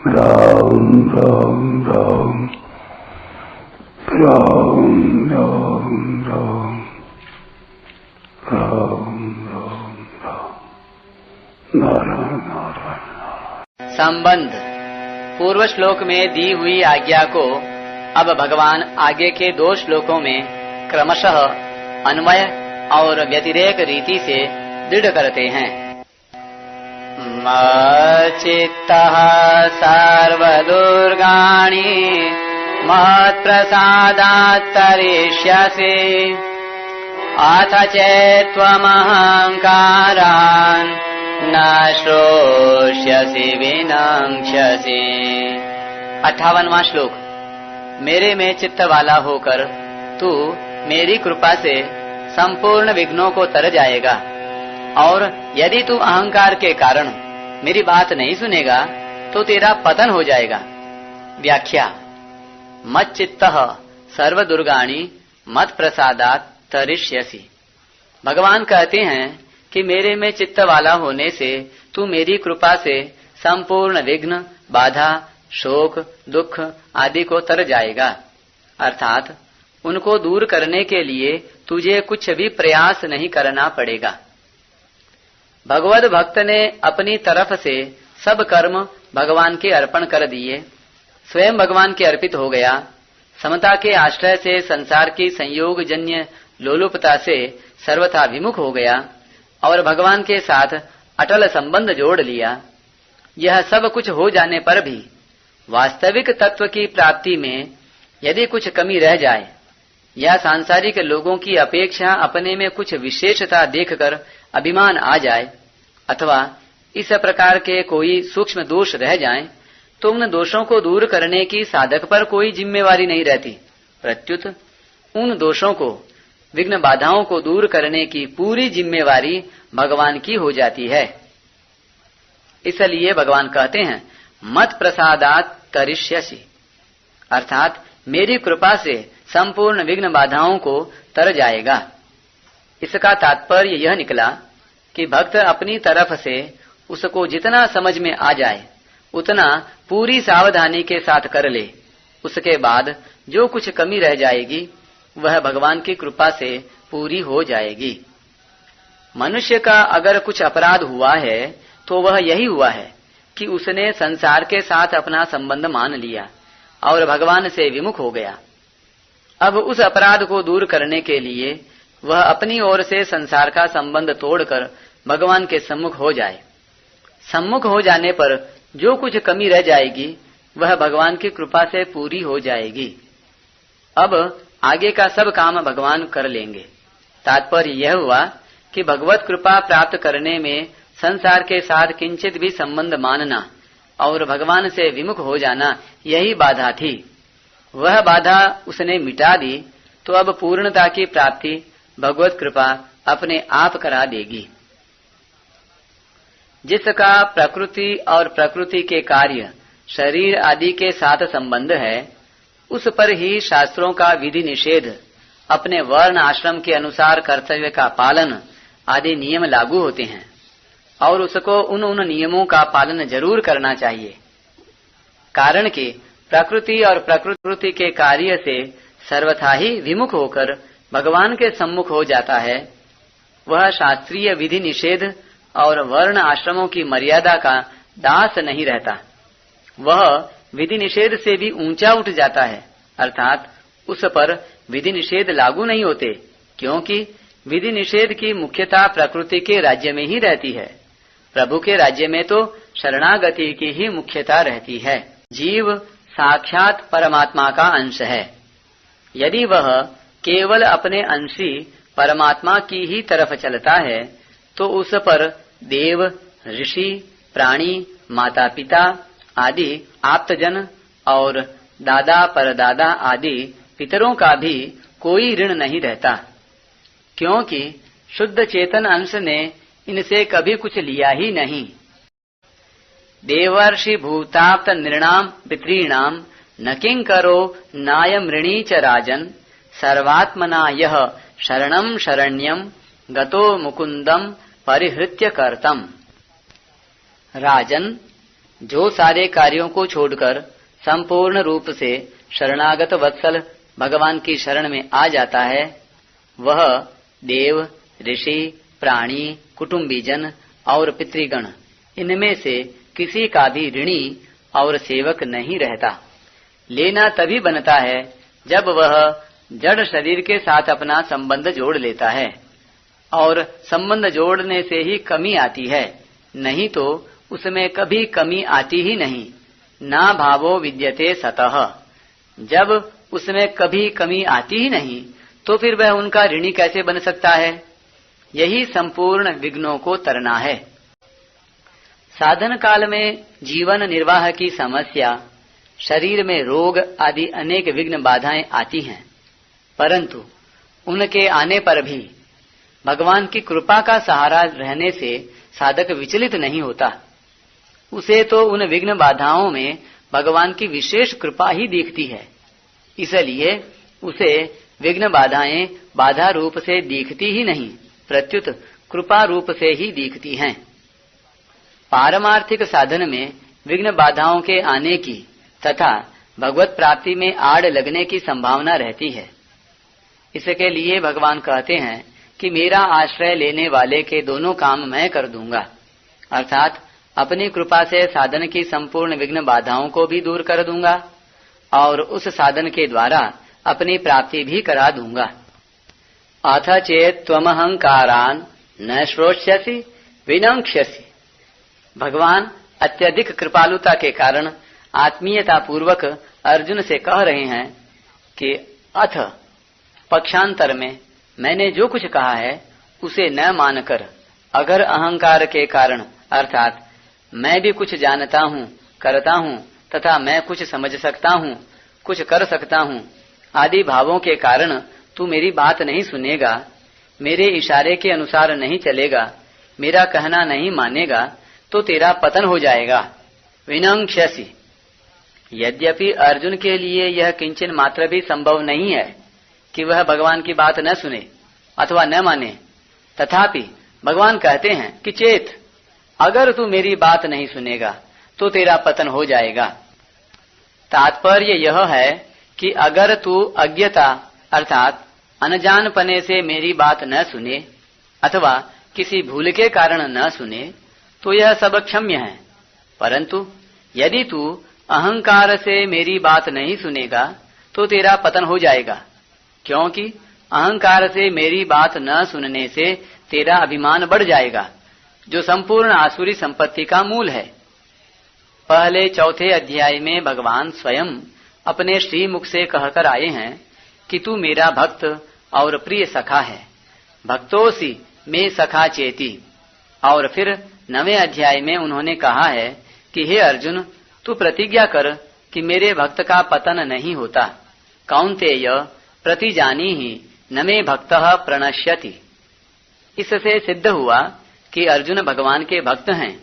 राम राम राम राम राम राम राम राम राम नारायण नारायण। संबंध पूर्व श्लोक में दी हुई आज्ञा को अब भगवान आगे के 2 श्लोकों में क्रमशः अन्वय और व्यतिरेक रीति से दृढ़ करते हैं। मच्चित्तः सर्वदुर्गाणि मत्प्रसादात् तरिष्यसि अथ चेत्त्वमहङ्कारान् न श्रोष्यसि विनङ्क्ष्यसि। 58वां श्लोक। मेरे में चित्त वाला होकर तू मेरी कृपा से संपूर्ण विघ्नों को तर जाएगा, और यदि तू अहंकार के कारण मेरी बात नहीं सुनेगा तो तेरा पतन हो जाएगा। व्याख्या। मच्चित्तः सर्वदुर्गाणि मत प्रसादात् तरिष्यसि। भगवान कहते हैं कि मेरे में चित्त वाला होने से तू मेरी कृपा से संपूर्ण विघ्न, बाधा, शोक, दुख आदि को तर जाएगा। अर्थात उनको दूर करने के लिए तुझे कुछ भी प्रयास नहीं करना पड़ेगा। भगवद भक्त ने अपनी तरफ से सब कर्म भगवान के अर्पण कर दिए, स्वयं भगवान के अर्पित हो गया। समता के आश्रय से संसार की संयोग जन्य लोलुपता से सर्वथा विमुख हो गया और भगवान के साथ अटल संबंध जोड़ लिया। यह सब कुछ हो जाने पर भी वास्तविक तत्व की प्राप्ति में यदि कुछ कमी रह जाए या सांसारिक लोगों की अपेक्षा अपने में कुछ विशेषता देखकर अभिमान आ जाए अथवा इस प्रकार के कोई सूक्ष्म दोष रह जाएं, तो उन दोषों को दूर करने की साधक पर कोई जिम्मेवारी नहीं रहती। प्रत्युत उन दोषों को, विघ्न बाधाओं को दूर करने की पूरी जिम्मेवारी भगवान की हो जाती है। इसलिए भगवान कहते हैं मत प्रसादात् तरिष्यसि, अर्थात मेरी कृपा से संपूर्ण विघ्न बाधाओं को तर जाएगा। इसका तात्पर्य यह निकला कि भक्त अपनी तरफ से उसको जितना समझ में आ जाए उतना पूरी सावधानी के साथ कर ले। उसके बाद जो कुछ कमी रह जाएगी वह भगवान की कृपा से पूरी हो जाएगी। मनुष्य का अगर कुछ अपराध हुआ है तो वह यही हुआ है कि उसने संसार के साथ अपना संबंध मान लिया और भगवान से विमुख हो गया। अब उस अपराध को दूर करने के लिए वह अपनी ओर से संसार का संबंध तोड़कर भगवान के सम्मुख हो जाए। सम्मुख हो जाने पर जो कुछ कमी रह जाएगी वह भगवान की कृपा से पूरी हो जाएगी। अब आगे का सब काम भगवान कर लेंगे। तात्पर्य यह हुआ कि भगवत कृपा प्राप्त करने में संसार के साथ किंचित भी संबंध मानना और भगवान से विमुख हो जाना यही बाधा थी। वह बाधा उसने मिटा दी तो अब पूर्णता की प्राप्ति भगवत कृपा अपने आप करा देगी। जिसका प्रकृति और प्रकृति के कार्य, शरीर आदि के साथ संबंध है, उस पर ही शास्त्रों का विधि निषेध, अपने वर्ण आश्रम के अनुसार कर्तव्य का पालन आदि नियम लागू होते हैं और उसको उन नियमों का पालन जरूर करना चाहिए। कारण कि प्रकृति और प्रकृति के कार्य से सर्वथा ही विमुख होकर भगवान के सम्मुख हो जाता है। वह शास्त्रीय विधि निषेध और वर्ण आश्रमों की मर्यादा का दास नहीं रहता, वह विधि निषेध से भी ऊंचा उठ जाता है। अर्थात उस पर विधि निषेध लागू नहीं होते, क्योंकि विधि निषेध की मुख्यता प्रकृति के राज्य में ही रहती है। प्रभु के राज्य में तो शरणागति की ही मुख्यता रहती है। जीव साक्षात परमात्मा का अंश है। यदि वह केवल अपने अंशी परमात्मा की ही तरफ चलता है तो उस पर देव, ऋषि, प्राणी, माता पिता आदि आप्तजन और दादा परदादा आदि पितरों का भी कोई ऋण नहीं रहता, क्योंकि शुद्ध चेतन अंश ने इनसे कभी कुछ लिया ही नहीं। देवर्षि भूताप्त नृणाम पितॄणाम न किंकरो नायमृणी च राजन सर्वात्मना यह शरणं शरण्यं गतो मुकुंदम परिहृत्य कर्तम। राजन, जो सारे कार्यों को छोड़कर संपूर्ण रूप से शरणागत वत्सल भगवान की शरण में आ जाता है, वह देव, ऋषि, प्राणी, कुटुंबीजन और पितृगण इनमें से किसी का भी ऋणी और सेवक नहीं रहता। लेना तभी बनता है जब वह जड़ शरीर के साथ अपना संबंध जोड़ लेता है, और संबंध जोड़ने से ही कमी आती है, नहीं तो उसमें कभी कमी आती ही नहीं। ना भावो विद्यते सतः। जब उसमें कभी कमी आती ही नहीं तो फिर वह उनका ऋणी कैसे बन सकता है? यही संपूर्ण विघ्नों को तरना है। साधन काल में जीवन निर्वाह की समस्या, शरीर में रोग आदि अनेक विघ्न बाधाएं आती हैं, परंतु उनके आने पर भी भगवान की कृपा का सहारा रहने से साधक विचलित नहीं होता। उसे तो उन विघ्न बाधाओं में भगवान की विशेष कृपा ही दिखती है, इसलिए उसे विघ्न बाधाएं बाधा रूप से दिखती ही नहीं, प्रत्युत कृपा रूप से ही दिखती हैं। पारमार्थिक साधन में विघ्न बाधाओं के आने की तथा भगवत प्राप्ति में आड़ लगने की संभावना रहती है। इसके लिए भगवान कहते हैं कि मेरा आश्रय लेने वाले के दोनों काम मैं कर दूंगा, अर्थात अपनी कृपा से साधन की संपूर्ण विघ्न बाधाओं को भी दूर कर दूंगा और उस साधन के द्वारा अपनी प्राप्ति भी करा दूंगा। अथ चेत त्वमहंकारान न श्रोष्यसि विनंक्ष्यसि। भगवान अत्यधिक कृपालुता के कारण आत्मीयता पूर्वक अर्जुन से कह रहे हैं कि अथ पक्षांतर में मैंने जो कुछ कहा है उसे न मानकर, अगर अहंकार के कारण अर्थात मैं भी कुछ जानता हूँ, करता हूँ तथा मैं कुछ समझ सकता हूँ, कुछ कर सकता हूँ आदि भावों के कारण तू मेरी बात नहीं सुनेगा, मेरे इशारे के अनुसार नहीं चलेगा, मेरा कहना नहीं मानेगा, तो तेरा पतन हो जाएगा। विनंक्ष्यसि। यद्यपि अर्जुन के लिए यह किंचन मात्र भी संभव नहीं है कि वह भगवान की बात न सुने अथवा न माने, तथापि भगवान कहते हैं कि चेत, अगर तू मेरी बात नहीं सुनेगा तो तेरा पतन हो जाएगा। तात्पर्य यह है कि अगर तू अज्ञता अर्थात अनजानपने से मेरी बात न सुने अथवा किसी भूल के कारण न सुने तो यह सब क्षम्य है, परंतु यदि तू अहंकार से मेरी बात नहीं सुनेगा तो तेरा पतन हो जाएगा, क्योंकि अहंकार से मेरी बात न सुनने से तेरा अभिमान बढ़ जाएगा, जो संपूर्ण आसुरी संपत्ति का मूल है। पहले चौथे अध्याय में भगवान स्वयं अपने श्रीमुख से कहकर आए हैं कि तू मेरा भक्त और प्रिय सखा है, भक्तोसी में सखा चेती। और फिर 9वें अध्याय में उन्होंने कहा है कि हे अर्जुन, तू प्रतिज्ञा कर कि मेरे भक्त का पतन नहीं होता। कौन्तेय प्रतिजानीहि न मे भक्तः प्रणश्यति। इससे सिद्ध हुआ कि अर्जुन भगवान के भक्त हैं,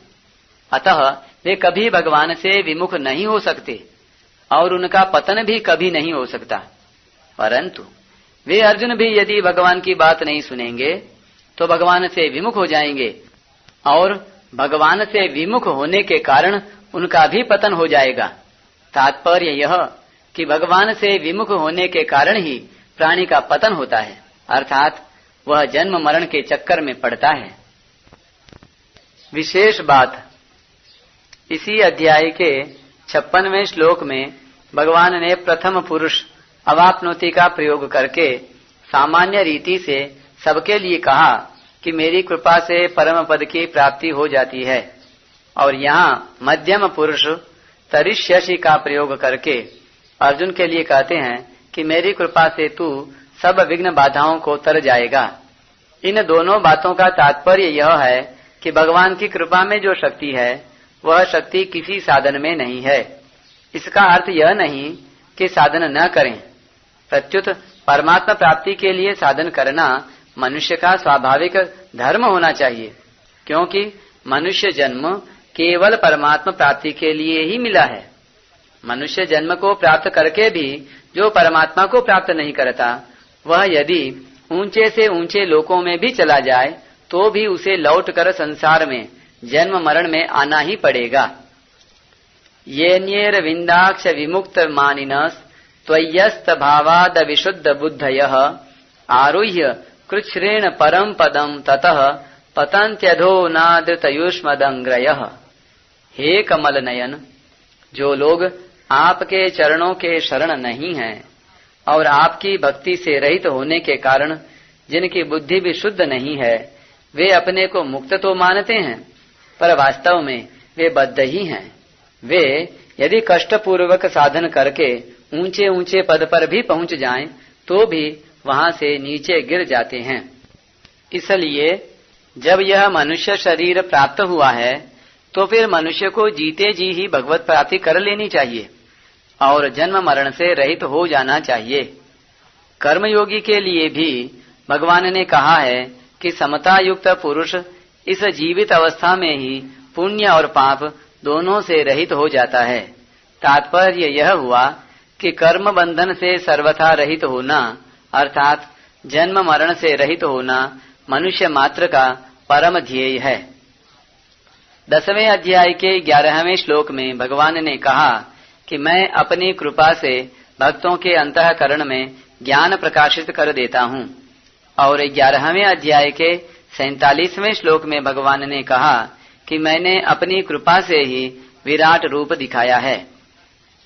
अतः वे कभी भगवान से विमुख नहीं हो सकते और उनका पतन भी कभी नहीं हो सकता। परंतु वे अर्जुन भी यदि भगवान की बात नहीं सुनेंगे तो भगवान से विमुख हो जाएंगे और भगवान से विमुख होने के कारण उनका भी पतन हो जाएगा। तात्पर्य यह कि भगवान से विमुख होने के कारण ही प्राणी का पतन होता है, अर्थात वह जन्म मरण के चक्कर में पड़ता है। विशेष बात, इसी अध्याय के 56वें श्लोक में भगवान ने प्रथम पुरुष अवाप्नोति का प्रयोग करके सामान्य रीति से सबके लिए कहा कि मेरी कृपा से परम पद की प्राप्ति हो जाती है, और यहाँ मध्यम पुरुष तरिष्यसि का प्रयोग करके अर्जुन के लिए कहते हैं कि मेरी कृपा से तू सब विघ्न बाधाओं को तर जाएगा। इन दोनों बातों का तात्पर्य यह है कि भगवान की कृपा में जो शक्ति है वह शक्ति किसी साधन में नहीं है। इसका अर्थ यह नहीं कि साधन न करें, प्रत्युत परमात्मा प्राप्ति के लिए साधन करना मनुष्य का स्वाभाविक धर्म होना चाहिए, क्योंकि मनुष्य जन्म केवल परमात्मा प्राप्ति के लिए ही मिला है। मनुष्य जन्म को प्राप्त करके भी जो परमात्मा को प्राप्त नहीं करता, वह यदि ऊंचे से ऊंचे लोकों में भी चला जाए तो भी उसे लौटकर संसार में जन्म मरण में आना ही पड़ेगा। येन्येर विन्दाक्ष विमुक्त मानिनस त्वय्यस्त भावाद विशुद्ध बुद्धयः आरुह्य कृच्छ्रेण परम पदम ततः पतन्त्यधो नादृतयुष्मदंग्रयः। हे कमल नयन, जो लोग आपके चरणों के शरण नहीं हैं और आपकी भक्ति से रहित होने के कारण जिनकी बुद्धि भी शुद्ध नहीं है, वे अपने को मुक्त तो मानते हैं, पर वास्तव में वे बद्ध ही हैं। वे यदि कष्टपूर्वक साधन करके ऊंचे ऊंचे पद पर भी पहुंच जाएं, तो भी वहां से नीचे गिर जाते हैं। इसलिए जब यह मनुष्य शरीर प्राप्त हुआ है, तो फिर मनुष्य को जीते जी ही भगवत प्राप्ति कर लेनी चाहिए और जन्म मरण से रहित हो जाना चाहिए। कर्मयोगी के लिए भी भगवान ने कहा है कि समता युक्त पुरुष इस जीवित अवस्था में ही पुण्य और पाप दोनों से रहित हो जाता है। तात्पर्य यह हुआ कि कर्म बंधन से सर्वथा रहित होना अर्थात जन्म मरण से रहित होना मनुष्य मात्र का परम ध्येय है। 10वें अध्याय के 11वें श्लोक में भगवान ने कहा कि मैं अपनी कृपा से भक्तों के अंतःकरण में ज्ञान प्रकाशित कर देता हूँ, और 11वें अध्याय के 47वें श्लोक में भगवान ने कहा कि मैंने अपनी कृपा से ही विराट रूप दिखाया है।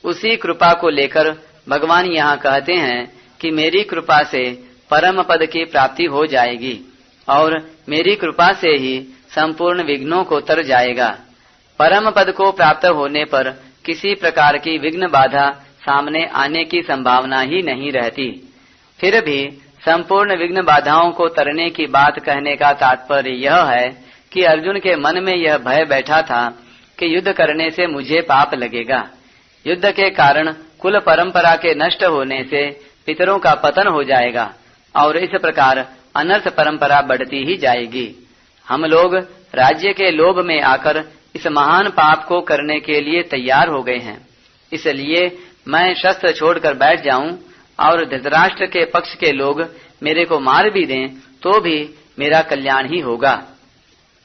उसी कृपा को लेकर भगवान यहाँ कहते हैं कि मेरी कृपा से परम पद की प्राप्ति हो जाएगी और मेरी कृपा से ही संपूर्ण विघ्नों को तर जाएगा। परम पद को प्राप्त होने पर किसी प्रकार की विघ्न बाधा सामने आने की संभावना ही नहीं रहती। फिर भी संपूर्ण विघ्न बाधाओं को तरने की बात कहने का तात्पर्य यह है कि अर्जुन के मन में यह भय बैठा था कि युद्ध करने से मुझे पाप लगेगा। युद्ध के कारण कुल परंपरा के नष्ट होने से पितरों का पतन हो जाएगा और इस प्रकार अनर्थ परंपरा बढ़ती ही जाएगी। हम लोग राज्य के लोभ में आकर इस महान पाप को करने के लिए तैयार हो गए हैं। इसलिए मैं शस्त्र छोड़कर बैठ जाऊं और धृतराष्ट्र के पक्ष के लोग मेरे को मार भी दें तो भी मेरा कल्याण ही होगा।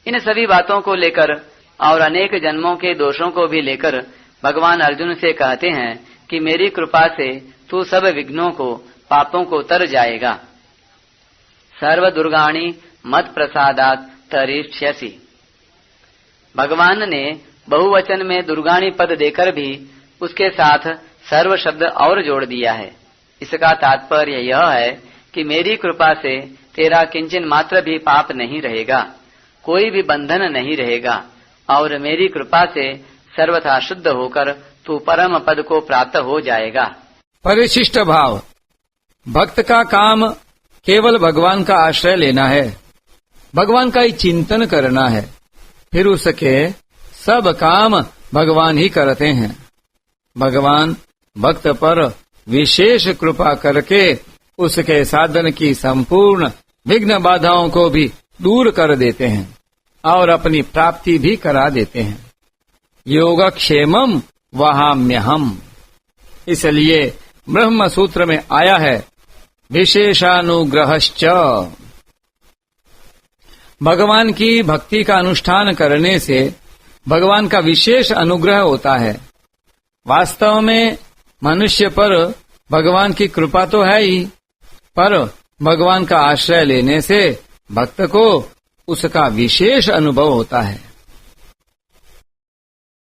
इन सभी बातों को लेकर और अनेक जन्मों के दोषों को भी लेकर भगवान अर्जुन से कहते हैं कि मेरी कृपा से तू सब विघ्नों को पापों को तर जाएगा। सर्व दुर्गाणी मत प्रसादात तरिष्यसि। भगवान ने बहुवचन में दुर्गाणी पद देकर भी उसके साथ सर्व शब्द और जोड़ दिया है। इसका तात्पर्य यह है कि मेरी कृपा से तेरा किंचन मात्र भी पाप नहीं रहेगा, कोई भी बंधन नहीं रहेगा और मेरी कृपा से सर्वथा शुद्ध होकर तू परम पद को प्राप्त हो जाएगा। परिशिष्ट भाव। भक्त का काम केवल भगवान का आश्रय लेना है, भगवान का ही चिंतन करना है, फिर उसके सब काम भगवान ही करते हैं। भगवान भक्त पर विशेष कृपा करके उसके साधन की संपूर्ण विघ्न बाधाओं को भी दूर कर देते हैं और अपनी प्राप्ति भी करा देते हैं। योगक्षेमम वहाम्यहम्। इसलिए ब्रह्म सूत्र में आया है विशेषानुग्रहश्च। भगवान की भक्ति का अनुष्ठान करने से भगवान का विशेष अनुग्रह होता है। वास्तव में मनुष्य पर भगवान की कृपा तो है ही, पर भगवान का आश्रय लेने से भक्त को उसका विशेष अनुभव होता है।